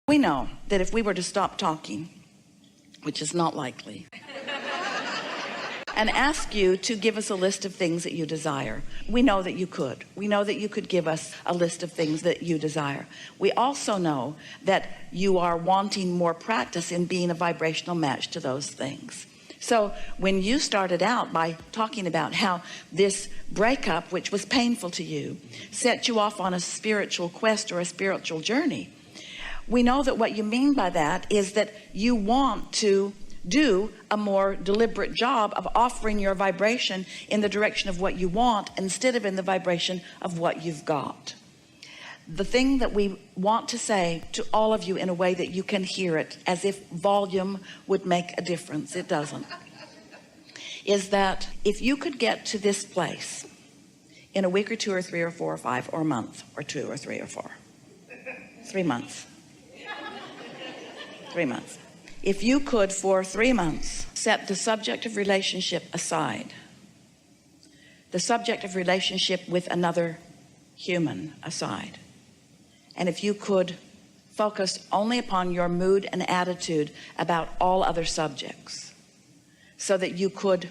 We know that if we were to stop talking, which is not likely, and ask you to give us a list of things that you desire, we know that you could. We know that you could give us a list of things that you desire. We also know that you are wanting more practice in being a vibrational match to those things. So when you started out by talking about how this breakup, which was painful to you, set you off on a spiritual quest or a spiritual journey, we know that what you mean by that is that you want to do a more deliberate job of offering your vibration in the direction of what you want instead of in the vibration of what you've got. The thing that we want to say to all of you in a way that you can hear it as if volume would make a difference, it doesn't, is that if you could get to this place in a week or 2 or 3 or 4 or 5 or a month or 2 or 3 or 4, 3 months, 3 months. If you could for 3 months set the subject of relationship aside, the subject of relationship with another human aside, and if you could focus only upon your mood and attitude about all other subjects, so that you could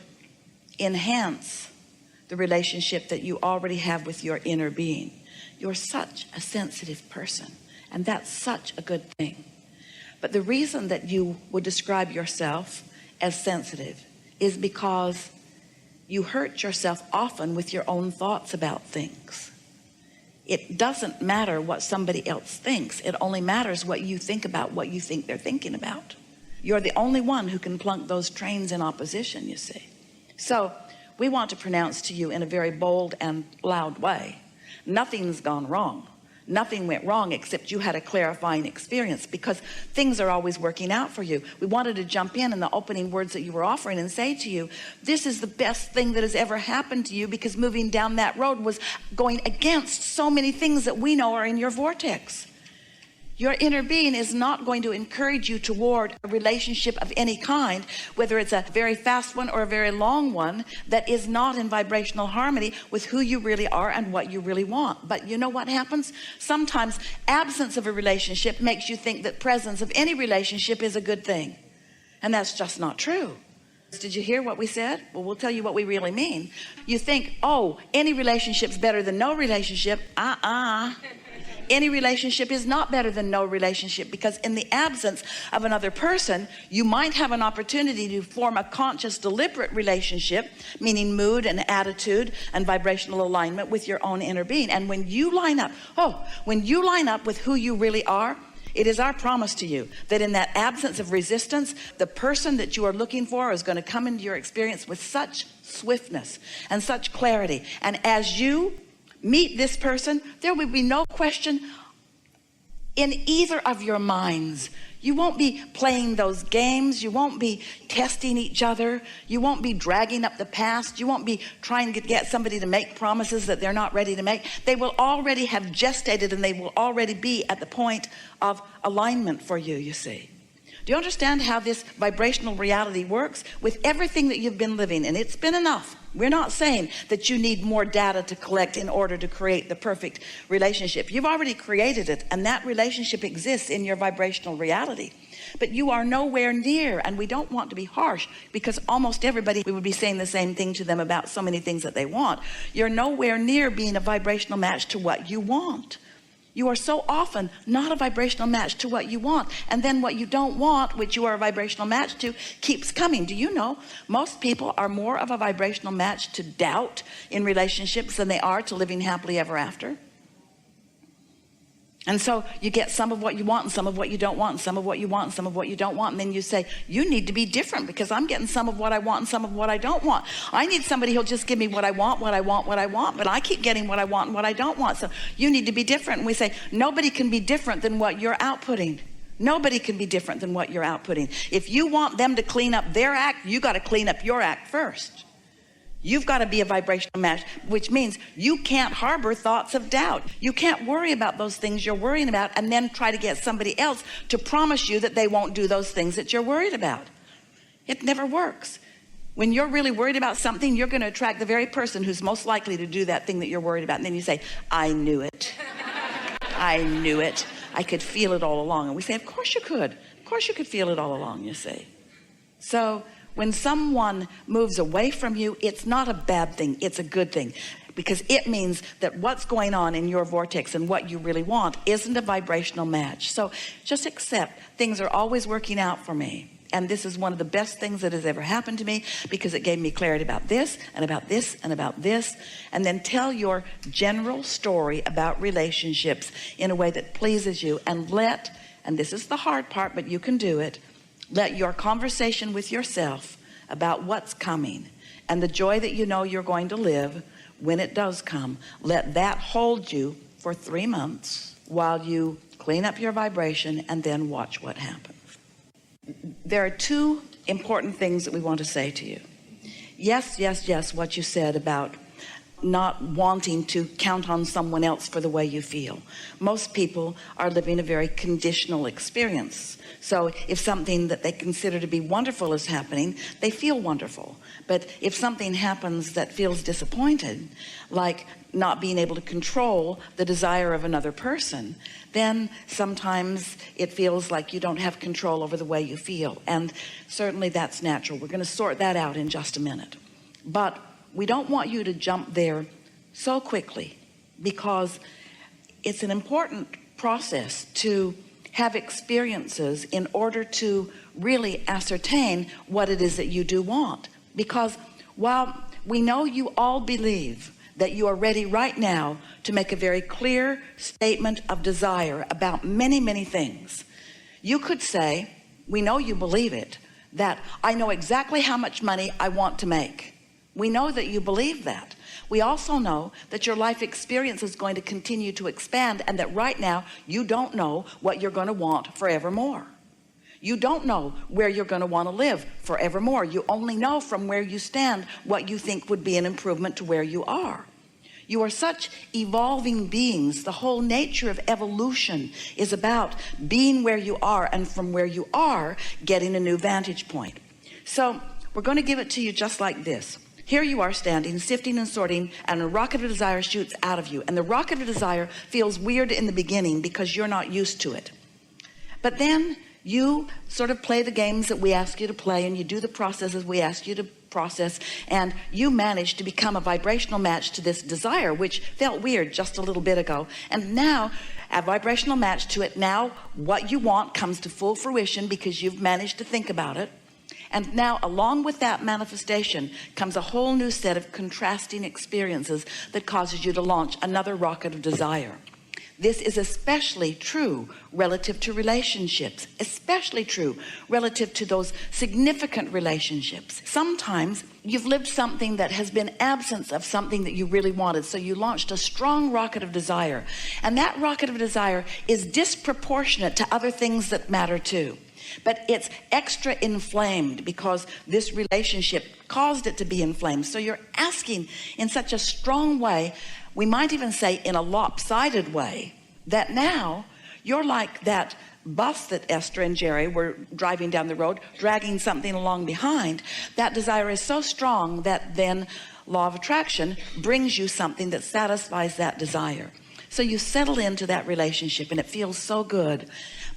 enhance the relationship that you already have with your inner being. You're such a sensitive person, and that's such a good thing. But the reason that you would describe yourself as sensitive is because you hurt yourself often with your own thoughts about things. It doesn't matter what somebody else thinks. It only matters what you think about what you think they're thinking about. You're the only one who can plunk those trains in opposition, you see. So we want to pronounce to you in a very bold and loud way, nothing's gone wrong. Nothing went wrong except you had a clarifying experience, because things are always working out for you. We wanted to jump in the opening words that you were offering and say to you, this is the best thing that has ever happened to you, because moving down that road was going against so many things that we know are in your vortex. Your inner being is not going to encourage you toward a relationship of any kind, whether it's a very fast one or a very long one, that is not in vibrational harmony with who you really are and what you really want. But you know what happens? Sometimes absence of a relationship makes you think that presence of any relationship is a good thing. And that's just not true. Did you hear what we said? Well, we'll tell you what we really mean. You think, oh, any relationship's better than no relationship. Any relationship is not better than no relationship, because in the absence of another person, you might have an opportunity to form a conscious, deliberate relationship, meaning mood and attitude and vibrational alignment with your own inner being. And when you line up, with who you really are, it is our promise to you that in that absence of resistance, the person that you are looking for is going to come into your experience with such swiftness and such clarity. And as you meet this person, there will be no question in either of your minds. You won't be playing those games. You won't be testing each other. You won't be dragging up the past. You won't be trying to get somebody to make promises that they're not ready to make. They will already have gestated, and they will already be at the point of alignment for you, you see. Do you understand how this vibrational reality works? With everything that you've been living, and it's been enough. We're not saying that you need more data to collect in order to create the perfect relationship. You've already created it, and that relationship exists in your vibrational reality. But you are nowhere near, and we don't want to be harsh, because almost everybody, we would be saying the same thing to them about so many things that they want. You're nowhere near being a vibrational match to what you want. You are so often not a vibrational match to what you want. And then what you don't want, which you are a vibrational match to, keeps coming. Do you know most people are more of a vibrational match to doubt in relationships than they are to living happily ever after? And so you get some of what you want and some of what you don't want, and some of what you want and some of what you don't want. And then you say, you need to be different, because I'm getting some of what I want and some of what I don't want. I need somebody who'll just give me what I want, but I keep getting what I want and what I don't want. So you need to be different. And we say, nobody can be different than what you're outputting. Nobody can be different than what you're outputting. If you want them to clean up their act, you got to clean up your act first. You've got to be a vibrational match, which means you can't harbor thoughts of doubt. You can't worry about those things you're worrying about and then try to get somebody else to promise you that they won't do those things that you're worried about. It never works. When you're really worried about something, you're going to attract the very person who's most likely to do that thing that you're worried about. And then you say, I knew it. I knew it. I could feel it all along. And we say, of course you could. Of course you could feel it all along, you see. So when someone moves away from you, it's not a bad thing. It's a good thing, because it means that what's going on in your vortex and what you really want isn't a vibrational match. So just accept things are always working out for me. And this is one of the best things that has ever happened to me, because it gave me clarity about this and about this and about this. And then tell your general story about relationships in a way that pleases you, and and this is the hard part, but you can do it, let your conversation with yourself about what's coming and the joy that you know you're going to live when it does come, let that hold you for 3 months while you clean up your vibration, and then watch what happens. There are 2 important things that we want to say to you. Yes, what you said about not wanting to count on someone else for the way you feel. Most people are living a very conditional experience. So if something that they consider to be wonderful is happening, they feel wonderful. But if something happens that feels disappointed, like not being able to control the desire of another person, then sometimes it feels like you don't have control over the way you feel. And certainly that's natural. We're going to sort that out in just a minute. But we don't want you to jump there so quickly, because it's an important process to have experiences in order to really ascertain what it is that you do want. Because while we know you all believe that you are ready right now to make a very clear statement of desire about many, many things, you could say, we know you believe it, that I know exactly how much money I want to make. We know that you believe that. We also know that your life experience is going to continue to expand, and that right now you don't know what you're going to want forevermore. You don't know where you're going to want to live forevermore. You only know from where you stand what you think would be an improvement to where you are. You are such evolving beings. The whole nature of evolution is about being where you are, and from where you are, getting a new vantage point. So we're going to give it to you just like this. Here you are standing, sifting and sorting, and a rocket of desire shoots out of you. And the rocket of desire feels weird in the beginning because you're not used to it. But then you sort of play the games that we ask you to play, and you do the processes we ask you to process, and you manage to become a vibrational match to this desire, which felt weird just a little bit ago. And now a vibrational match to it. Now what you want comes to full fruition because you've managed to think about it. And now along with that manifestation comes a whole new set of contrasting experiences that causes you to launch another rocket of desire. This is especially true relative to relationships, especially true relative to those significant relationships. Sometimes you've lived something that has been absence of something that you really wanted, so you launched a strong rocket of desire, and that rocket of desire is disproportionate to other things that matter too. But it's extra inflamed because this relationship caused it to be inflamed. So you're asking in such a strong way, we might even say in a lopsided way, that now you're like that bus that Esther and Jerry were driving down the road, dragging something along behind. That desire is so strong that then law of attraction brings you something that satisfies that desire. So you settle into that relationship and it feels so good.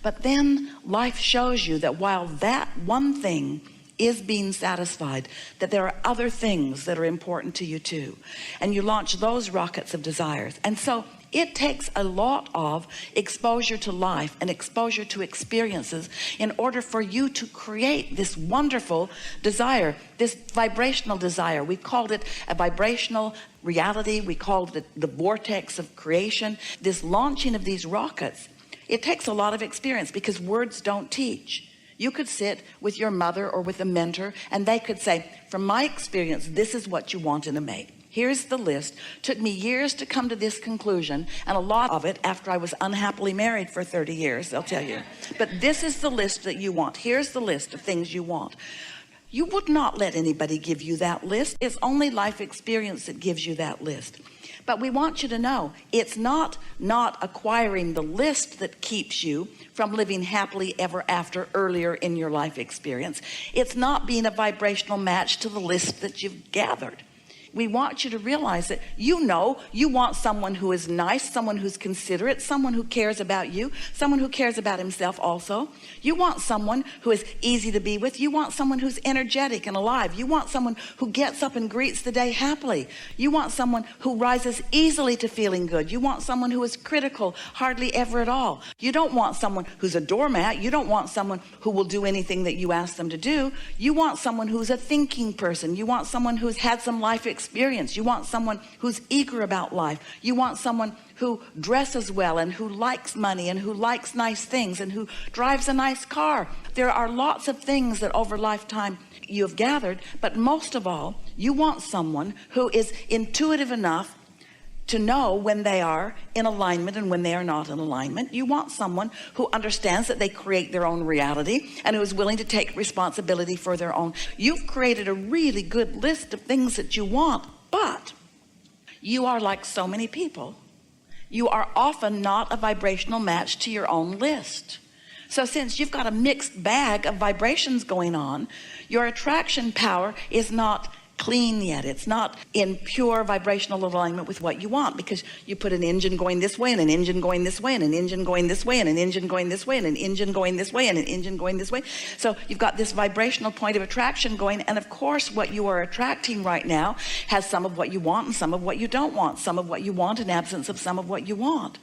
But then life shows you that while that one thing is being satisfied, that there are other things that are important to you too. And you launch those rockets of desires. And so it takes a lot of exposure to life and exposure to experiences in order for you to create this wonderful desire, this vibrational desire. We called it a vibrational reality. We called it the vortex of creation. This launching of these rockets, it takes a lot of experience because words don't teach. You could sit with your mother or with a mentor and they could say, from my experience, this is what you want in a mate. Here's the list. Took me years to come to this conclusion, and a lot of it after I was unhappily married for 30 years, they'll tell you. But this is the list that you want. Here's the list of things you want. You would not let anybody give you that list. It's only life experience that gives you that list. But we want you to know it's not acquiring the list that keeps you from living happily ever after earlier in your life experience. It's not being a vibrational match to the list that you've gathered. We want you to realize that you want someone who is nice, someone who's considerate, someone who cares about you, someone who cares about himself also. You want someone who is easy to be with. You want someone who's energetic and alive. You want someone who gets up and greets the day happily. You want someone who rises easily to feeling good. You want someone who is critical hardly ever at all. You don't want someone who's a doormat. You don't want someone who will do anything that you ask them to do. You want someone who's a thinking person. You want someone who's had some life experience. You want someone who's eager about life. You want someone who dresses well and who likes money and who likes nice things and who drives a nice car. There are lots of things that over lifetime you have gathered, but most of all, you want someone who is intuitive enough to know when they are in alignment and when they are not in alignment. You want someone who understands that they create their own reality and who is willing to take responsibility for their own. You've created a really good list of things that you want, but you are like so many people. You are often not a vibrational match to your own list. So since you've got a mixed bag of vibrations going on, your attraction power is not clean yet. It's not in pure vibrational alignment with what you want, because you put an engine going this way and an engine going this way and an engine going this way and an engine going this way and an engine going this way and an engine going this way. So you've got this vibrational point of attraction going, and of course what you are attracting right now has some of what you want and some of what you don't want, some of what you want in absence of some of what you want.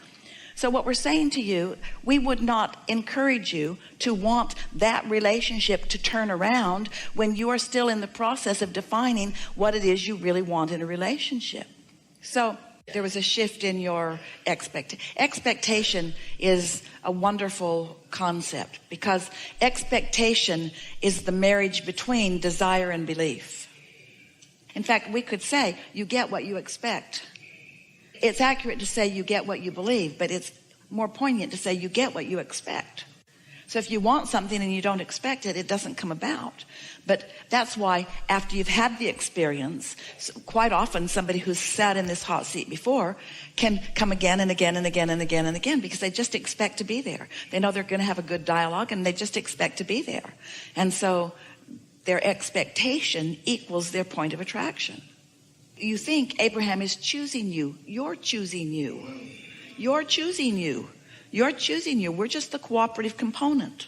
So what we're saying to you, we would not encourage you to want that relationship to turn around when you are still in the process of defining what it is you really want in a relationship. So there was a shift in your expectation is a wonderful concept, because expectation is the marriage between desire and belief. In fact, we could say you get what you expect. It's accurate to say you get what you believe, but it's more poignant to say you get what you expect. So if you want something and you don't expect it, it doesn't come about. But that's why after you've had the experience, quite often somebody who's sat in this hot seat before can come again and again and again and again and again, because they just expect to be there. They know they're going to have a good dialogue and they just expect to be there. And so their expectation equals their point of attraction. You think Abraham is choosing you. You're choosing you. You're choosing you. You're choosing you. We're just the cooperative component.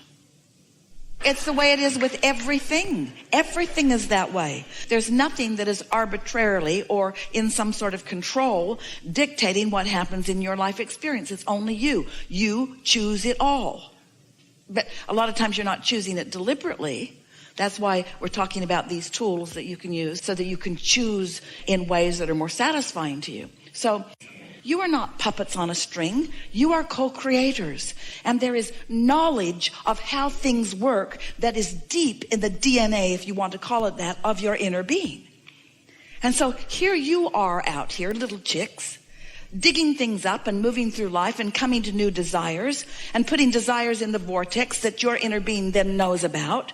It's the way it is with everything. Everything is that way. There's nothing that is arbitrarily or in some sort of control dictating what happens in your life experience. It's only you. You choose it all. But a lot of times you're not choosing it deliberately. That's why we're talking about these tools that you can use so that you can choose in ways that are more satisfying to you. So you are not puppets on a string. You are co-creators. And there is knowledge of how things work that is deep in the DNA, if you want to call it that, of your inner being. And so here you are out here, little chicks, digging things up and moving through life and coming to new desires and putting desires in the vortex that your inner being then knows about.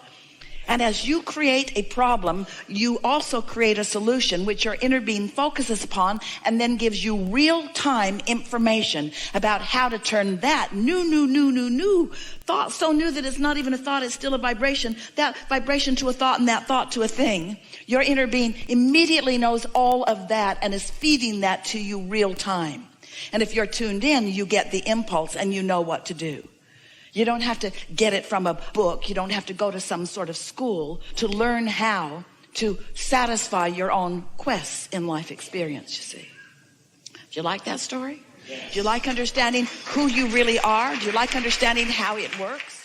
And as you create a problem, you also create a solution which your inner being focuses upon and then gives you real-time information about how to turn that new thought, so new that it's not even a thought, it's still a vibration, that vibration to a thought and that thought to a thing. Your inner being immediately knows all of that and is feeding that to you real-time. And if you're tuned in, you get the impulse and you know what to do. You don't have to get it from a book. You don't have to go to some sort of school to learn how to satisfy your own quests in life experience, you see. Do you like that story? Yes. Do you like understanding who you really are? Do you like understanding how it works?